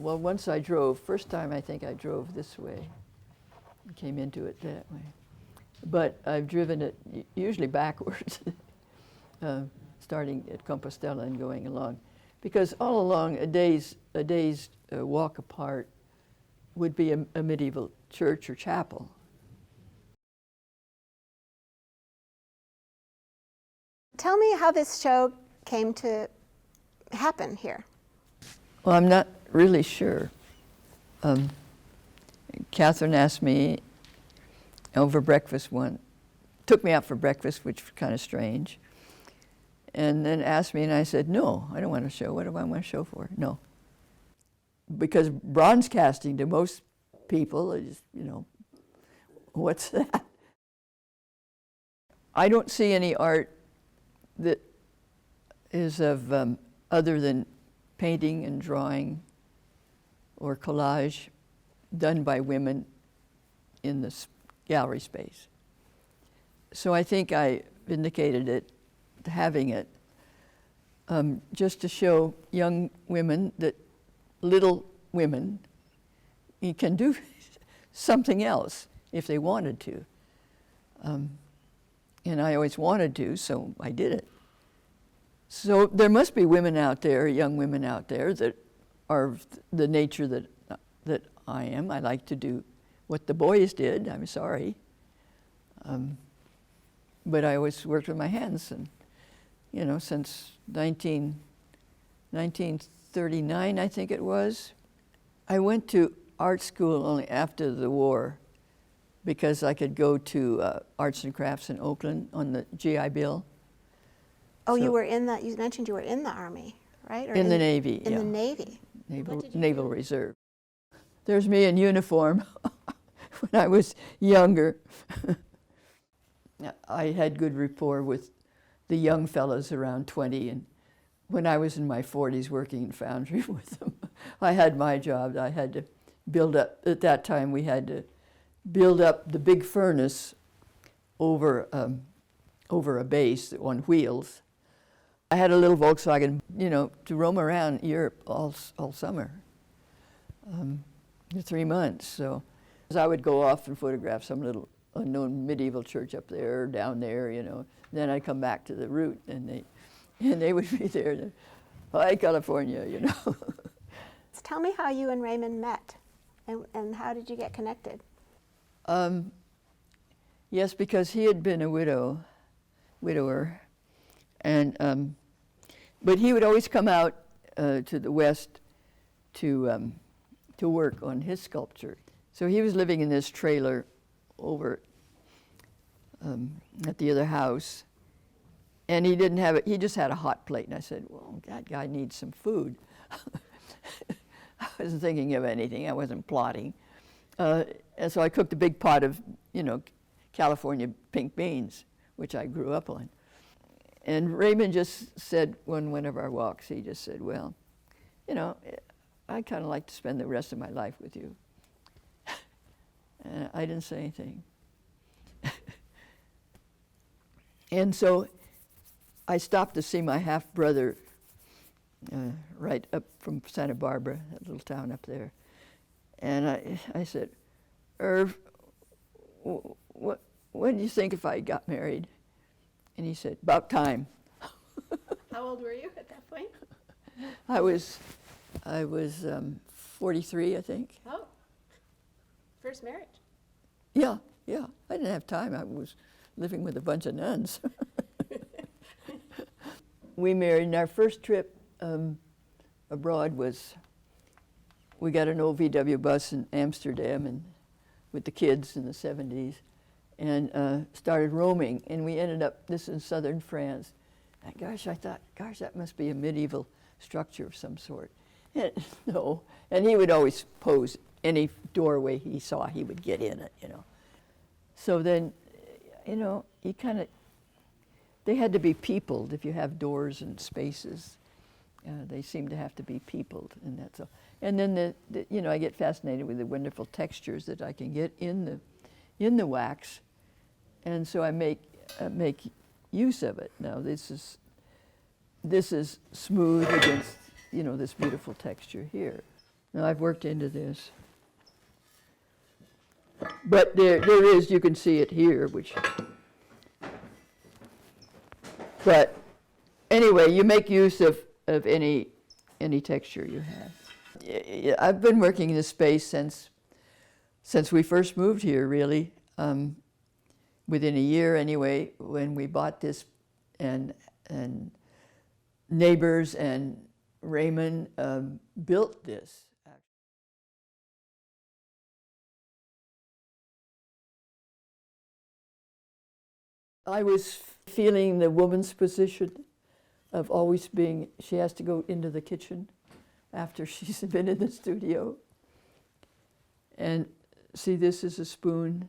well, once I drove, first time I think I drove this way, came into it that way. But I've driven it usually backwards, starting at Compostela and going along. Because all along, a day's walk apart would be a medieval church or chapel. Tell me how this show came to happen here. Well, I'm not really sure. Catherine asked me over breakfast took me out for breakfast, which was kind of strange, and then asked me, and I said, no, I don't want a show. What do I want a show for? No. Because bronze casting to most people is, what's that? I don't see any art that is of other than painting and drawing or collage done by women in this gallery space. So I think I vindicated it, having it, just to show young women that little women, you can do something else if they wanted to. And I always wanted to, so I did it. So there must be women out there, young women out there, that are the nature that I am. I like to do what the boys did, I'm sorry. But I always worked with my hands, and, since 1939, I think it was. I went to art school only after the war because I could go to arts and crafts in Oakland on the GI Bill. Oh, so you mentioned you were in the Army, right? Or in the Navy, in the Navy. Naval Reserve. There's me in uniform when I was younger. I had good rapport with the young fellows around 20, and when I was in my 40s working in foundry with them, I had my job. I had to build up, at that time we had to build up the big furnace over a base on wheels. I had a little Volkswagen, to roam around Europe all summer, 3 months. So I would go off and photograph some little unknown medieval church up there, or down there, Then I'd come back to the route, and they would be there. Hi, California, So tell me how you and Raymond met, and how did you get connected? Yes, because he had been a widower, and but he would always come out to the West to work on his sculpture. So he was living in this trailer over at the other house, and he didn't have it. He just had a hot plate, and I said, "Well, that guy needs some food." I wasn't thinking of anything. I wasn't plotting. And so I cooked a big pot of, California pink beans, which I grew up on. And Raymond just said, on one of our walks, he just said, well, I'd kind of like to spend the rest of my life with you. And I didn't say anything. And so I stopped to see my half-brother right up from Santa Barbara, that little town up there. And I said, Irv, what do you think if I got married? And he said, about time. How old were you at that point? I was 43, I think. Oh, first marriage. Yeah. I didn't have time. I was living with a bunch of nuns. We married, and our first trip abroad was, we got an old VW bus in Amsterdam and with the kids in the 70s, and started roaming, and we ended up, this in southern France. And I thought, that must be a medieval structure of some sort. And, no, and he would always pose any doorway he saw, he would get in it, So then, you kind of, they had to be peopled. If you have doors and spaces, they seem to have to be peopled, and that's all. And then I get fascinated with the wonderful textures that I can get in the wax, and so I make use of it. Now this is smooth against this beautiful texture here. No, I've worked into this. But there is, you can see it here, which, but anyway, you make use of any texture you have. I've been working in this space since we first moved here, really. Within a year anyway, when we bought this, and neighbors and Raymond built this. I was feeling the woman's position of always being, she has to go into the kitchen after she's been in the studio. And see, this is a spoon.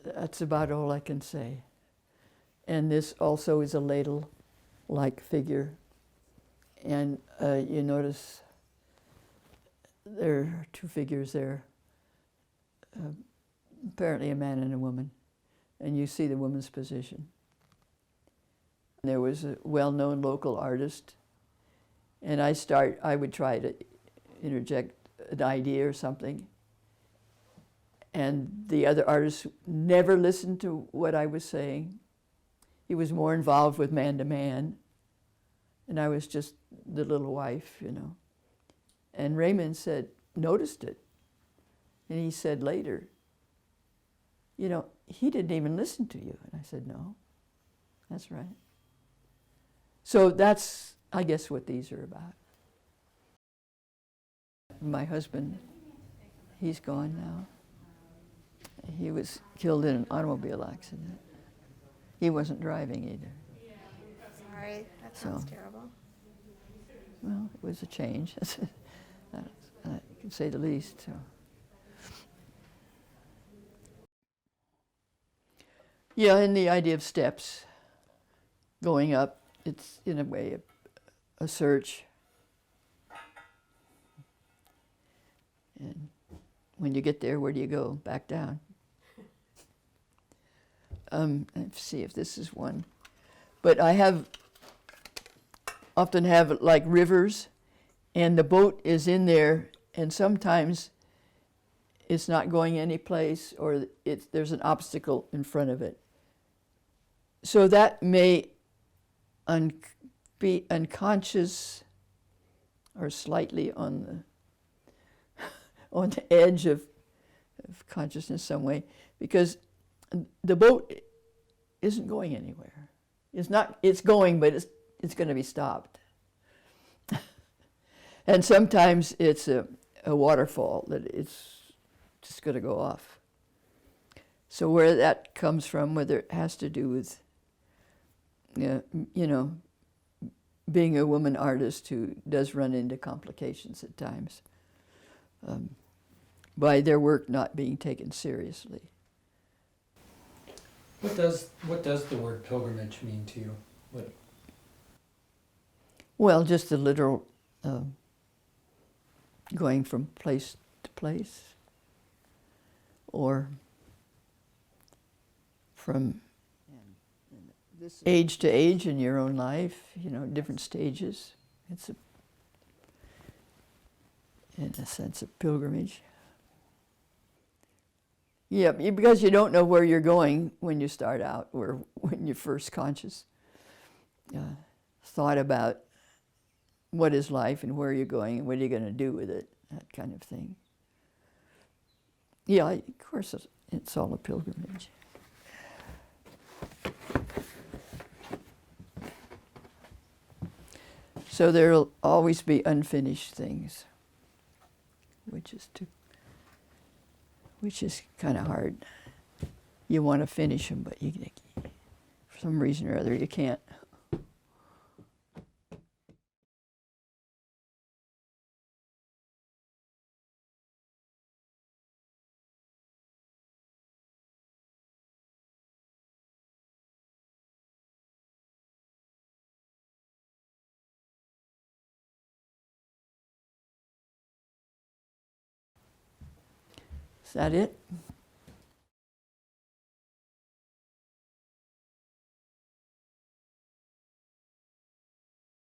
That's about all I can say. And this also is a ladle-like figure. And you notice there are two figures there, apparently a man and a woman. And you see the woman's position. There was a well-known local artist, and I would try to interject an idea or something. And the other artist never listened to what I was saying. He was more involved with man to man, and I was just the little wife, you know. And Raymond noticed it, and he said later, you know, he didn't even listen to you. And I said, no, that's right. So that's, I guess, what these are about. My husband, he's gone now. He was killed in an automobile accident. He wasn't driving either. Sorry, that sounds terrible. Well, it was a change. I can say the least. So. Yeah, and the idea of steps going up, it's in a way a search. And when you get there, where do you go? Back down. Let's see if this is one. But I often have like rivers, and the boat is in there, and sometimes it's not going any place, or there's an obstacle in front of it. So that may be unconscious or slightly on the edge of consciousness some way, because the boat isn't going anywhere. It's going, but it's going to be stopped. And sometimes it's a waterfall that it's just going to go off. So where that comes from, whether it has to do with, you know, being a woman artist who does run into complications at times, by their work not being taken seriously. What does the word pilgrimage mean to you? Well, just the literal going from place to place, or from age to age in your own life, you know, different stages. It's in a sense a pilgrimage. Yeah, because you don't know where you're going when you start out, or when you're first conscious. Thought about what is life and where you're going and what are you going to do with it, that kind of thing. Yeah, of course it's all a pilgrimage. So there'll always be unfinished things, which is kind of hard. You want to finish them, but for some reason or other you can't. Is that it?